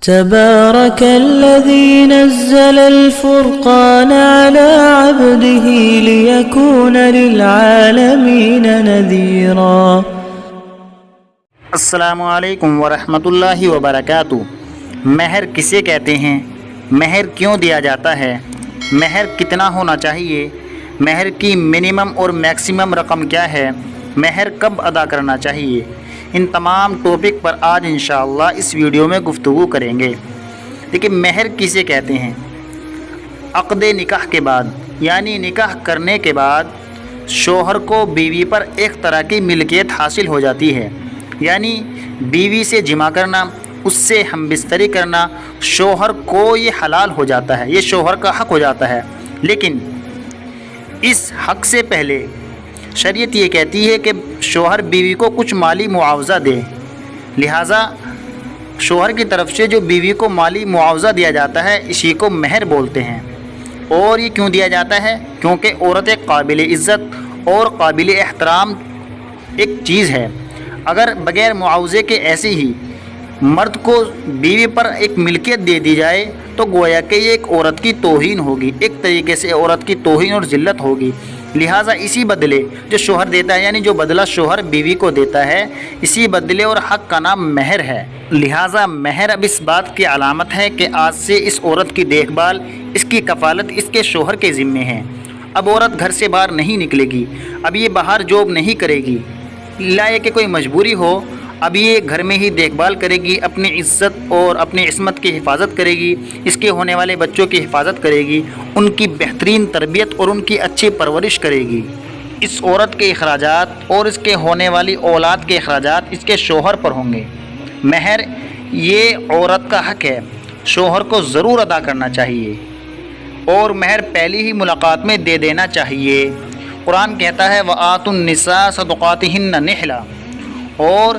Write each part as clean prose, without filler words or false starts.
تبارك الذي نزل الفرقان على عبده ليكون للعالمين نذيرا۔ السلام علیکم ورحمۃ اللہ وبرکاتہ۔ مہر کسے کہتے ہیں؟ مہر کیوں دیا جاتا ہے؟ مہر کتنا ہونا چاہیے؟ مہر کی منیمم اور میکسیمم رقم کیا ہے؟ مہر کب ادا کرنا چاہیے؟ ان تمام ٹاپک پر آج انشاءاللہ اس ویڈیو میں گفتگو کریں گے۔ دیکھیں، مہر کسے کہتے ہیں؟ عقد نکاح کے بعد، یعنی نکاح کرنے کے بعد شوہر کو بیوی پر ایک طرح کی ملکیت حاصل ہو جاتی ہے، یعنی بیوی سے جمع کرنا، اس سے ہم بستری کرنا شوہر کو یہ حلال ہو جاتا ہے، یہ شوہر کا حق ہو جاتا ہے۔ لیکن اس حق سے پہلے شریعت یہ کہتی ہے کہ شوہر بیوی کو کچھ مالی معاوضہ دے، لہٰذا شوہر کی طرف سے جو بیوی کو مالی معاوضہ دیا جاتا ہے اسی کو مہر بولتے ہیں۔ اور یہ کیوں دیا جاتا ہے؟ کیونکہ عورت ایک قابل عزت اور قابل احترام ایک چیز ہے۔ اگر بغیر معاوضے کے ایسے ہی مرد کو بیوی پر ایک ملکیت دے دی جائے تو گویا کہ یہ ایک عورت کی توہین ہوگی، ایک طریقے سے عورت کی توہین اور ذلت ہوگی۔ لہٰذا اسی بدلے جو شوہر دیتا ہے، یعنی جو بدلہ شوہر بیوی کو دیتا ہے، اسی بدلے اور حق کا نام مہر ہے۔ لہٰذا مہر اب اس بات کی علامت ہے کہ آج سے اس عورت کی دیکھ بھال، اس کی کفالت اس کے شوہر کے ذمے ہے۔ اب عورت گھر سے باہر نہیں نکلے گی، اب یہ باہر جاب نہیں کرے گی، لا یہ کہ کوئی مجبوری ہو، اب یہ گھر میں ہی دیکھ بھال کرے گی، اپنی عزت اور اپنی عصمت کی حفاظت کرے گی، اس کے ہونے والے بچوں کی حفاظت کرے گی، ان کی بہترین تربیت اور ان کی اچھی پرورش کرے گی۔ اس عورت کے اخراجات اور اس کے ہونے والی اولاد کے اخراجات اس کے شوہر پر ہوں گے۔ مہر یہ عورت کا حق ہے، شوہر کو ضرور ادا کرنا چاہیے، اور مہر پہلی ہی ملاقات میں دے دینا چاہیے۔ قرآن کہتا ہے وَآتُوا النِّسَاءَ صَدُقَاتِهِنَّ نِحْلًا، اور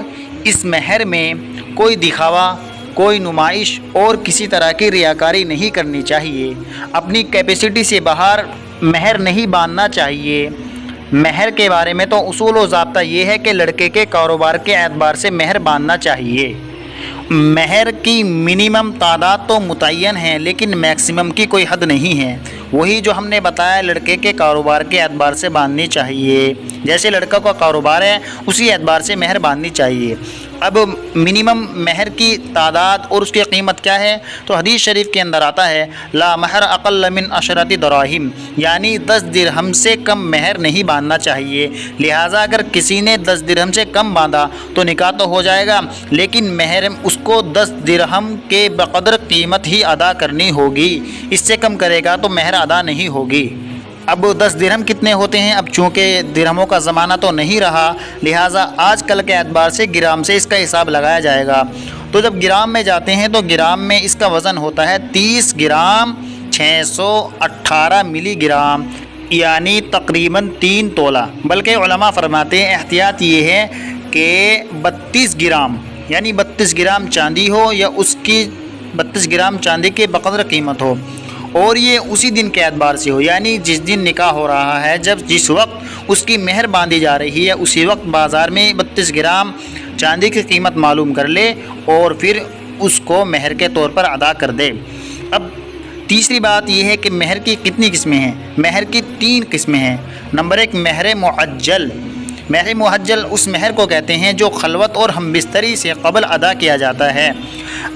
اس مہر میں کوئی دکھاوا، کوئی نمائش اور کسی طرح کی ریاکاری نہیں کرنی چاہیے، اپنی کیپیسٹی سے باہر مہر نہیں باندھنا چاہیے۔ مہر کے بارے میں تو اصول و ضابطہ یہ ہے کہ لڑکے کے کاروبار کے اعتبار سے مہر باندھنا چاہیے۔ مہر کی منیمم تعداد تو متعین ہے لیکن میکسیمم کی کوئی حد نہیں ہے، وہی جو ہم نے بتایا لڑکے کے کاروبار کے اعتبار سے باندھنی چاہیے، جیسے لڑکا کا کاروبار ہے اسی اعتبار سے مہر باندھنی چاہیے۔ اب منیمم مہر کی تعداد اور اس کی قیمت کیا ہے؟ تو حدیث شریف کے اندر آتا ہے لا مہر اقل من 10 دراہم، یعنی 10 درہم سے کم مہر نہیں باندھنا چاہیے۔ لہٰذا اگر کسی نے 10 درہم سے کم باندھا تو نکاح تو ہو جائے گا، لیکن مہر اس کو 10 درہم کے بقدر قیمت ہی ادا کرنی ہوگی، اس سے کم کرے گا تو مہر ادا نہیں ہوگی۔ اب 10 درہم کتنے ہوتے ہیں؟ اب چونکہ درہموں کا زمانہ تو نہیں رہا، لہٰذا آج کل کے اعتبار سے گرام سے اس کا حساب لگایا جائے گا۔ تو جب گرام میں جاتے ہیں تو گرام میں اس کا وزن ہوتا ہے 30 گرام 618 ملی گرام، یعنی تقریباً 3 تولہ۔ بلکہ علماء فرماتے ہیں احتیاط یہ ہے کہ 32 گرام، یعنی 32 گرام چاندی ہو یا اس کی 32 گرام چاندی کے بقدر قیمت ہو، اور یہ اسی دن کے اعتبار سے ہو، یعنی جس دن نکاح ہو رہا ہے، جس وقت اس کی مہر باندھی جا رہی ہے اسی وقت بازار میں 32 گرام چاندی کی قیمت معلوم کر لے اور پھر اس کو مہر کے طور پر ادا کر دے۔ اب تیسری بات یہ ہے کہ مہر کی کتنی قسمیں ہیں؟ مہر کی 3 قسمیں ہیں۔ نمبر 1 مہر معجل۔ مہر معجل اس مہر کو کہتے ہیں جو خلوت اور ہم بستری سے قبل ادا کیا جاتا ہے۔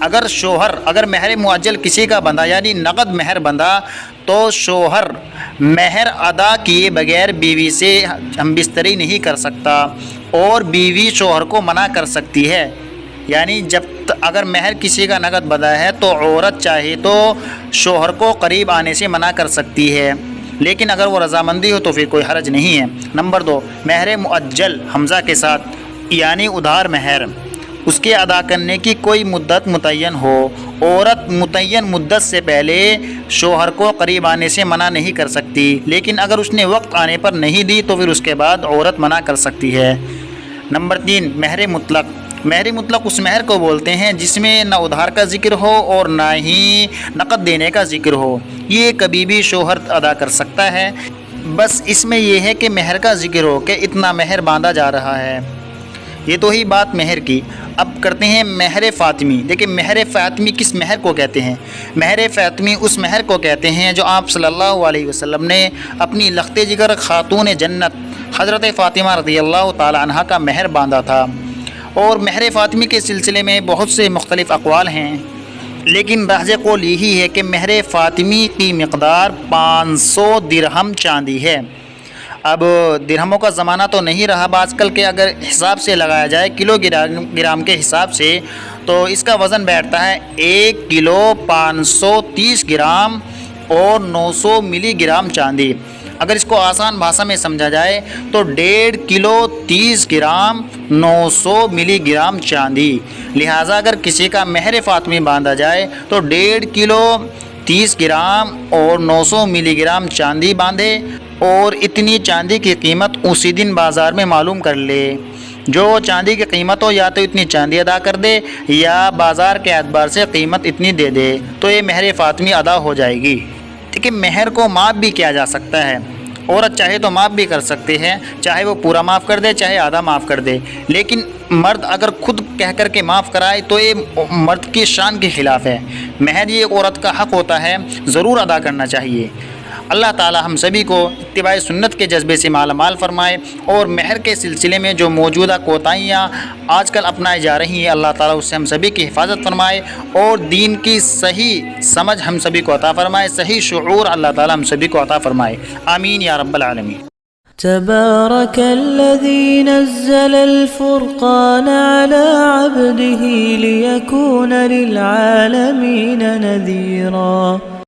اگر مہر معجل کسی کا بندھا، یعنی نقد مہر بندھا، تو شوہر مہر ادا کیے بغیر بیوی سے ہم بستری نہیں کر سکتا، اور بیوی شوہر کو منع کر سکتی ہے۔ یعنی اگر مہر کسی کا نقد بندھا ہے تو عورت چاہے تو شوہر کو قریب آنے سے منع کر سکتی ہے، لیکن اگر وہ رضامندی ہو تو پھر کوئی حرج نہیں ہے۔ نمبر 2 مہر مؤجل حمزہ کے ساتھ، یعنی ادھار مہر، اس کے ادا کرنے کی کوئی مدت متعین ہو۔ عورت متعین مدت سے پہلے شوہر کو قریب آنے سے منع نہیں کر سکتی، لیکن اگر اس نے وقت آنے پر نہیں دی تو پھر اس کے بعد عورت منع کر سکتی ہے۔ نمبر 3 مہر مطلق۔ مہر مطلق اس مہر کو بولتے ہیں جس میں نہ ادھار کا ذکر ہو اور نہ ہی نقد دینے کا ذکر ہو، یہ کبھی بھی شوہر ادا کر سکتا ہے، بس اس میں یہ ہے کہ مہر کا ذکر ہو کہ اتنا مہر باندھا جا رہا ہے۔ یہ تو ہی بات مہر کی۔ اب کرتے ہیں مہر فاطمی۔ دیکھیں مہر فاطمی کس مہر کو کہتے ہیں؟ مہر فاطمی اس مہر کو کہتے ہیں جو آپ صلی اللہ علیہ وسلم نے اپنی لخت جگر خاتون جنت حضرت فاطمہ رضی اللہ تعالی عنہ کا مہر باندھا تھا۔ اور مہر فاطمی کے سلسلے میں بہت سے مختلف اقوال ہیں، لیکن راجح قول یہی ہے کہ مہر فاطمی کی مقدار 500 درہم چاندی ہے۔ اب درہموں کا زمانہ تو نہیں رہا، آج کل کے اگر حساب سے لگایا جائے کلو گرام کے حساب سے تو اس کا وزن بیٹھتا ہے 1 کلو 530 گرام اور 900 ملی گرام چاندی۔ اگر اس کو آسان بھاشا میں سمجھا جائے تو 1.5 کلو 30 گرام 900 ملی گرام چاندی۔ لہٰذا اگر کسی کا مہر فاطمی باندھا جائے تو 1.5 کلو 30 گرام اور 900 ملی گرام چاندی باندھے اور اتنی چاندی کی قیمت اسی دن بازار میں معلوم کر لے۔ جو چاندی کی قیمت ہو یا تو اتنی چاندی ادا کر دے یا بازار کے اعتبار سے قیمت اتنی دے دے تو یہ مہر فاطمی ادا ہو جائے گی۔ دیکھیں مہر کو معاف بھی کیا جا سکتا ہے، عورت چاہے تو معاف بھی کر سکتے ہیں، چاہے وہ پورا معاف کر دے چاہے آدھا معاف کر دے، لیکن مرد اگر خود کہہ کر کے معاف کرائے تو یہ مرد کی شان کے خلاف ہے۔ مہر یہ ایک عورت کا حق ہوتا ہے، ضرور ادا کرنا چاہیے۔ اللہ تعالی ہم سبھی کو اتباع سنت کے جذبے سے مالا مال فرمائے، اور مہر کے سلسلے میں جو موجودہ کوتاہیاں آج کل اپنائی جا رہی ہیں اللہ تعالی اس سے ہم سبھی کی حفاظت فرمائے، اور دین کی صحیح سمجھ ہم سبھی کو عطا فرمائے، صحیح شعور اللہ تعالی ہم سبھی کو عطا فرمائے، آمین یا رب العالمین۔ تبارك الذي نزل الفرقان على عبده ليكون للعالمين نذيرا